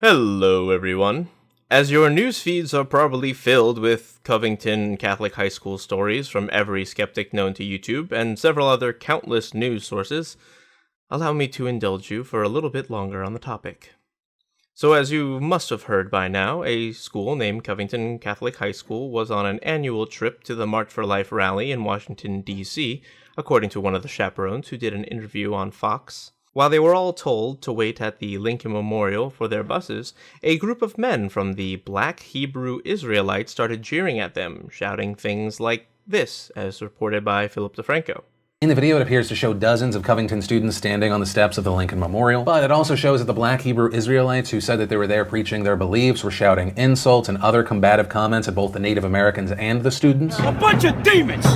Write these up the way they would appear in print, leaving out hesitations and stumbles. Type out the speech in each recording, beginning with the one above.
Hello, everyone. As your news feeds are probably filled with Covington Catholic High School stories from every skeptic known to YouTube and several other countless news sources, allow me to indulge you for a little bit longer on the topic. So as you must have heard by now, a school named Covington Catholic High School was on an annual trip to the March for Life rally in Washington, D.C., according to one of the chaperones who did an interview on Fox. While they were all told to wait at the Lincoln Memorial for their buses, a group of men from the Black Hebrew Israelites started jeering at them, shouting things like this, as reported by Philip DeFranco. In the video, it appears to show dozens of Covington students standing on the steps of the Lincoln Memorial, but it also shows that the Black Hebrew Israelites who said that they were there preaching their beliefs were shouting insults and other combative comments at both the Native Americans and the students. A bunch of demons!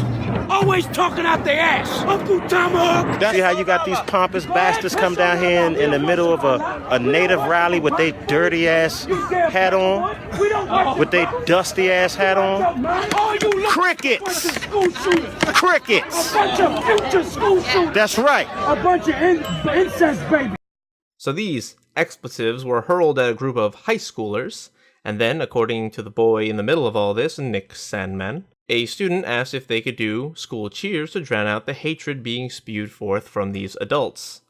Always talking out their ass! Uncle Tomahawk! See how you got these pompous bastards come down here in the middle of a native rally with their dirty ass hat on? With their dusty ass hat on? Crickets! Crickets! A bunch of future school shooters! That's right! A bunch of incest babies! So these expletives were hurled at a group of high schoolers, and then, according to the boy in the middle of all this, Nick Sandman, a student asked if they could do school cheers to drown out the hatred being spewed forth from these adults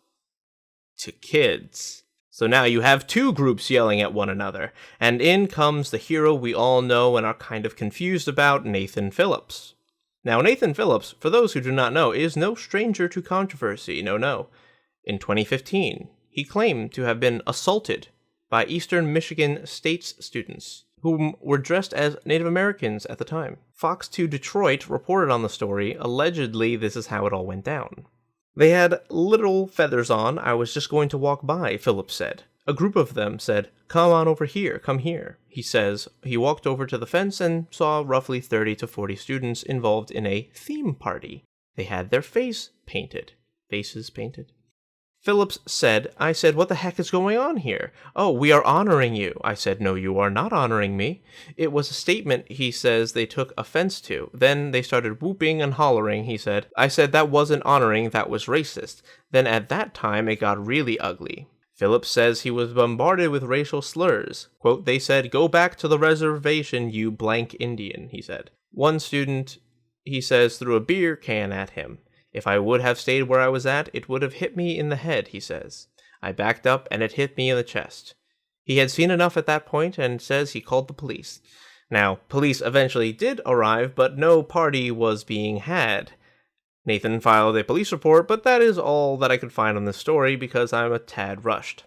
to kids. So now you have two groups yelling at one another, and in comes the hero we all know and are kind of confused about, Nathan Phillips. Now, Nathan Phillips, for those who do not know, is no stranger to controversy, no. In 2015, he claimed to have been assaulted by Eastern Michigan State's students, whom were dressed as Native Americans at the time. Fox 2 Detroit reported on the story. Allegedly, this is how it all went down. They had literal feathers on. I was just going to walk by, Phillips said. A group of them said, "Come on over here, come here." He says he walked over to the fence and saw roughly 30 to 40 students involved in a theme party. They had their faces painted. Phillips said, "I said, what the heck is going on here? Oh, we are honoring you." I said, "No, you are not honoring me." It was a statement, he says, they took offense to. Then they started whooping and hollering, he said. I said that wasn't honoring, that was racist. Then at that time, it got really ugly. Phillips says he was bombarded with racial slurs. Quote, "They said, 'Go back to the reservation, you blank Indian,'" he said. One student, he says, threw a beer can at him. "If I would have stayed where I was at, it would have hit me in the head," he says. "I backed up and it hit me in the chest." He had seen enough at that point and says he called the police. Now, police eventually did arrive, but no party was being had. Nathan filed a police report, but that is all that I could find on this story because I'm a tad rushed.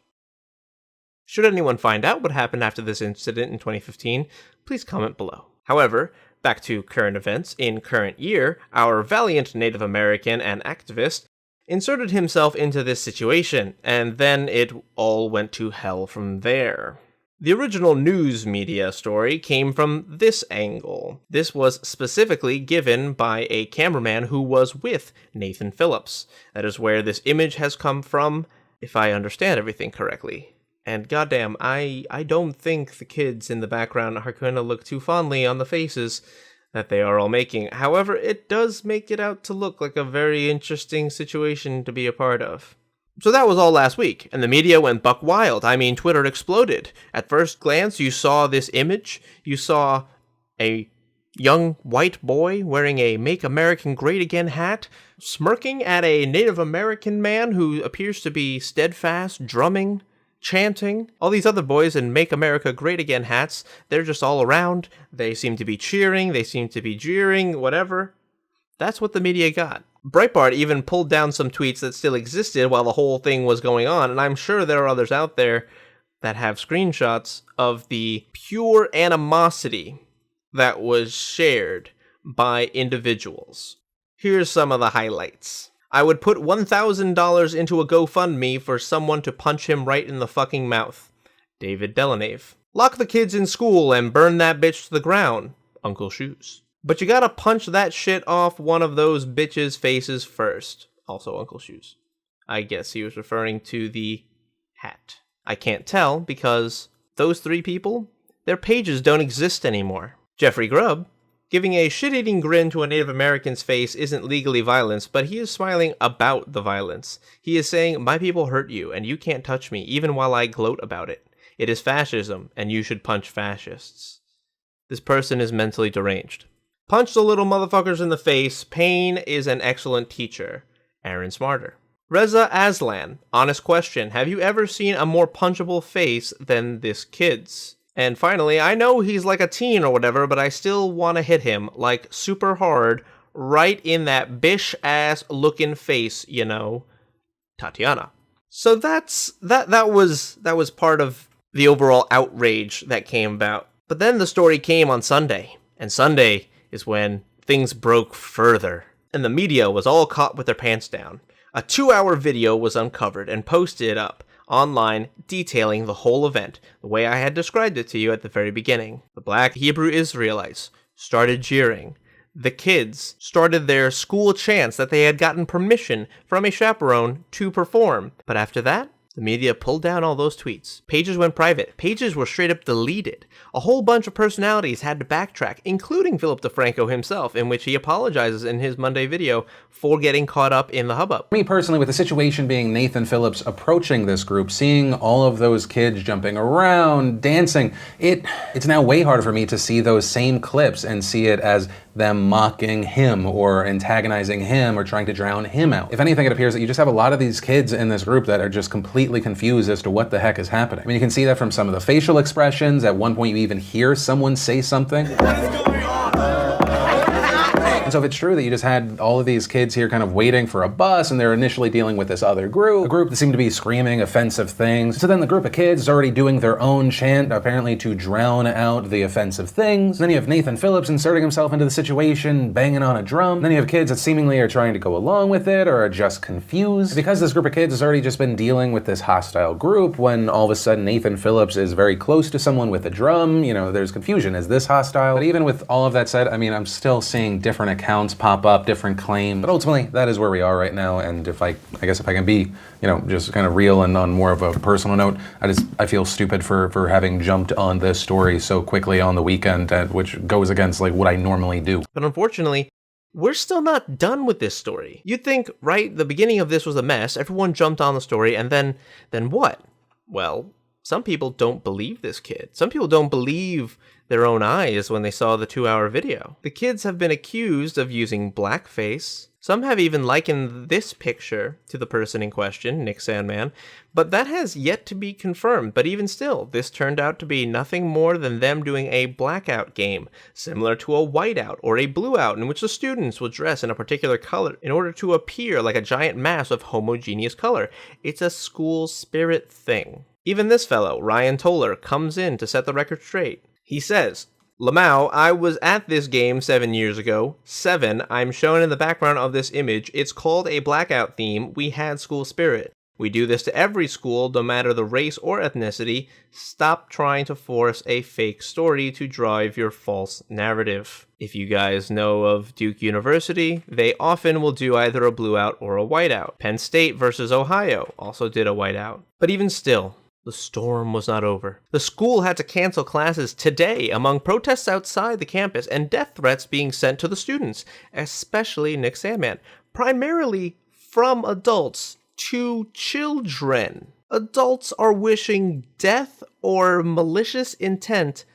Should anyone find out what happened after this incident in 2015, please comment below. However, back to current events. In current year, our valiant Native American and activist inserted himself into this situation, and then it all went to hell from there. The original news media story came from this angle. This was specifically given by a cameraman who was with Nathan Phillips. That is where this image has come from, if I understand everything correctly. And goddamn, I don't think the kids in the background are going to look too fondly on the faces that they are all making. However, it does make it out to look like a very interesting situation to be a part of. So that was all last week, and the media went buck wild. I mean, Twitter exploded. At first glance, you saw this image. You saw a young white boy wearing a Make America Great Again hat, smirking at a Native American man who appears to be steadfast, drumming, chanting. All these other boys in Make America Great Again hats, they're just all around. They seem to be cheering, they seem to be jeering, whatever. That's what the media got. Breitbart even pulled down some tweets that still existed while the whole thing was going on, and I'm sure there are others out there that have screenshots of the pure animosity that was shared by individuals. Here's some of the highlights. "I would put $1,000 into a GoFundMe for someone to punch him right in the fucking mouth." David Delanave. "Lock the kids in school and burn that bitch to the ground." Uncle Shoes. "But you gotta punch that shit off one of those bitches' faces first." Also Uncle Shoes. I guess he was referring to the hat. I can't tell because those three people, their pages don't exist anymore. Jeffrey Grubb. "Giving a shit-eating grin to a Native American's face isn't legally violence, but he is smiling about the violence. He is saying, 'My people hurt you, and you can't touch me, even while I gloat about it. It is fascism, and you should punch fascists. This person is mentally deranged. Punch the little motherfuckers in the face. Pain is an excellent teacher. Aaron Smarter. Reza Aslan. Honest question. Have you ever seen a more punchable face than this kid's? And finally, I know he's like a teen or whatever, but I still want to hit him, like, super hard, right in that bish-ass looking face, you know. Tatiana. So that was part of the overall outrage that came about. But then the story came on Sunday, and Sunday is when things broke further, and the media was all caught with their pants down. A 2-hour video was uncovered and posted up online detailing the whole event, the way I had described it to you at the very beginning. The Black Hebrew Israelites started jeering. The kids started their school chants that they had gotten permission from a chaperone to perform. But after that, the media pulled down all those tweets. Pages went private. Pages were straight up deleted. A whole bunch of personalities had to backtrack, including Philip DeFranco himself, in which he apologizes in his Monday video for getting caught up in the hubbub. Me personally, with the situation being Nathan Phillips approaching this group, seeing all of those kids jumping around, dancing, it's now way harder for me to see those same clips and see it as them mocking him or antagonizing him or trying to drown him out. If anything, it appears that you just have a lot of these kids in this group that are just completely confused as to what the heck is happening. I mean, you can see that from some of the facial expressions. At one point, you even hear someone say something. And so if it's true that you just had all of these kids here kind of waiting for a bus and they're initially dealing with this other group, a group that seemed to be screaming offensive things. So then the group of kids is already doing their own chant, apparently to drown out the offensive things. And then you have Nathan Phillips inserting himself into the situation, banging on a drum. And then you have kids that seemingly are trying to go along with it or are just confused. Because this group of kids has already just been dealing with this hostile group, when all of a sudden Nathan Phillips is very close to someone with a drum, you know, there's confusion. Is this hostile? But even with all of that said, I mean, I'm still seeing different accounts pop up, different claims, but ultimately that is where we are right now. And if I guess if I can be, you know, just kind of real and on more of a personal note, I feel stupid for having jumped on this story so quickly on the weekend, which goes against like what I normally do. But unfortunately, we're still not done with this story. You'd think, right, the beginning of this was a mess, everyone jumped on the story, and then what? Well, some people don't believe this kid. Some people don't believe their own eyes when they saw the 2-hour video. The kids have been accused of using blackface. Some have even likened this picture to the person in question, Nick Sandman, but that has yet to be confirmed. But even still, this turned out to be nothing more than them doing a blackout game, similar to a whiteout or a blueout, in which the students will dress in a particular color in order to appear like a giant mass of homogeneous color. It's a school spirit thing. Even this fellow, Ryan Toller, comes in to set the record straight. He says, Lamau, I was at this game 7 years ago. 7, I'm shown in the background of this image. It's called a blackout theme. We had school spirit. We do this to every school, no matter the race or ethnicity. Stop trying to force a fake story to drive your false narrative. If you guys know of Duke University, they often will do either a blueout or a whiteout. Penn State versus Ohio also did a whiteout. But even still, the storm was not over. The school had to cancel classes today among protests outside the campus and death threats being sent to the students, especially Nick Sandman, primarily from adults to children. Adults are wishing death or malicious intent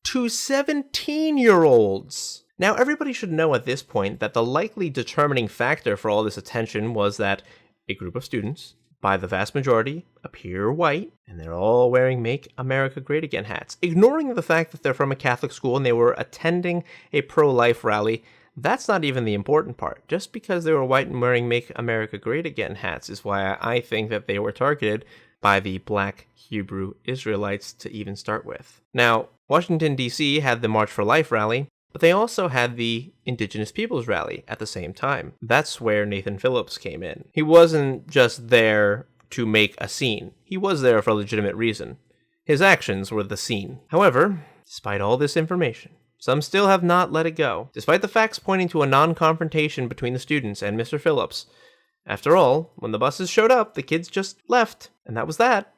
to 17-year-olds. Now, everybody should know at this point that the likely determining factor for all this attention was that a group of students, by the vast majority, appear white, and they're all wearing Make America Great Again hats. Ignoring the fact that they're from a Catholic school and they were attending a pro-life rally, that's not even the important part. Just because they were white and wearing Make America Great Again hats is why I think that they were targeted by the Black Hebrew Israelites to even start with. Now, Washington, D.C. had the March for Life rally, but they also had the Indigenous Peoples Rally at the same time. That's where Nathan Phillips came in. He wasn't just there to make a scene. He was there for a legitimate reason. His actions were the scene. However, despite all this information, some still have not let it go. Despite the facts pointing to a non-confrontation between the students and Mr. Phillips. After all, when the buses showed up, the kids just left, and that was that.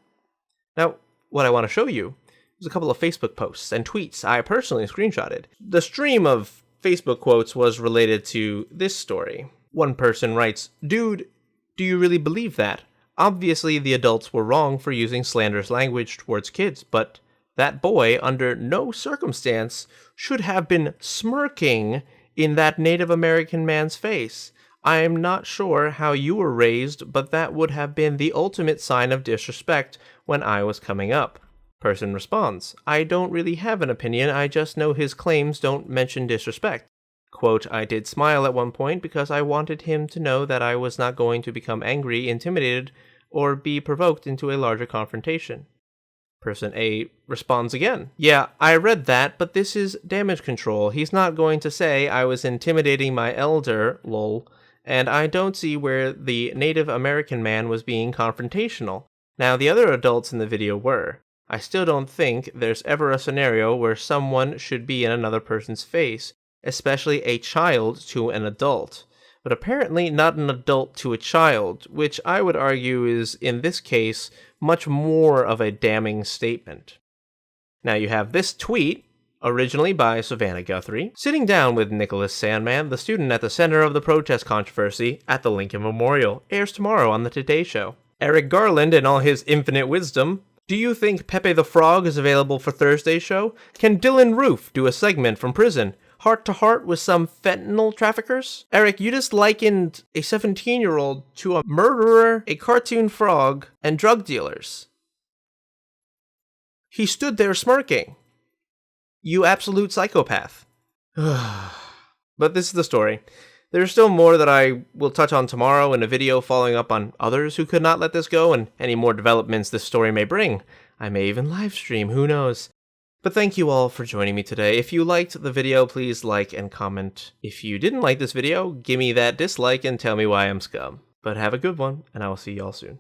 Now, what I want to show you was a couple of Facebook posts and tweets I personally screenshotted. The stream of Facebook quotes was related to this story. One person writes, "Dude, do you really believe that? Obviously, the adults were wrong for using slanderous language towards kids, but that boy, under no circumstance, should have been smirking in that Native American man's face. I am not sure how you were raised, but that would have been the ultimate sign of disrespect when I was coming up. Person responds, I don't really have an opinion, I just know his claims don't mention disrespect. Quote, I did smile at one point because I wanted him to know that I was not going to become angry, intimidated, or be provoked into a larger confrontation. Person A responds again. Yeah, I read that, but this is damage control. He's not going to say I was intimidating my elder, lol, and I don't see where the Native American man was being confrontational. Now, the other adults in the video were. I still don't think there's ever a scenario where someone should be in another person's face, especially a child to an adult. But apparently not an adult to a child, which I would argue is, in this case, much more of a damning statement. Now you have this tweet, originally by Savannah Guthrie, sitting down with Nicholas Sandmann, the student at the center of the protest controversy at the Lincoln Memorial, airs tomorrow on the Today Show. Eric Garland, in all his infinite wisdom, do you think Pepe the Frog is available for Thursday's show? Can Dylan Roof do a segment from prison? Heart to heart with some fentanyl traffickers? Eric, you just likened a 17-year-old to a murderer, a cartoon frog, and drug dealers. He stood there smirking. You absolute psychopath. But this is the story. There's still more that I will touch on tomorrow in a video following up on others who could not let this go and any more developments this story may bring. I may even live stream, who knows? But thank you all for joining me today. If you liked the video, please like and comment. If you didn't like this video, give me that dislike and tell me why I'm scum. But have a good one, and I will see y'all soon.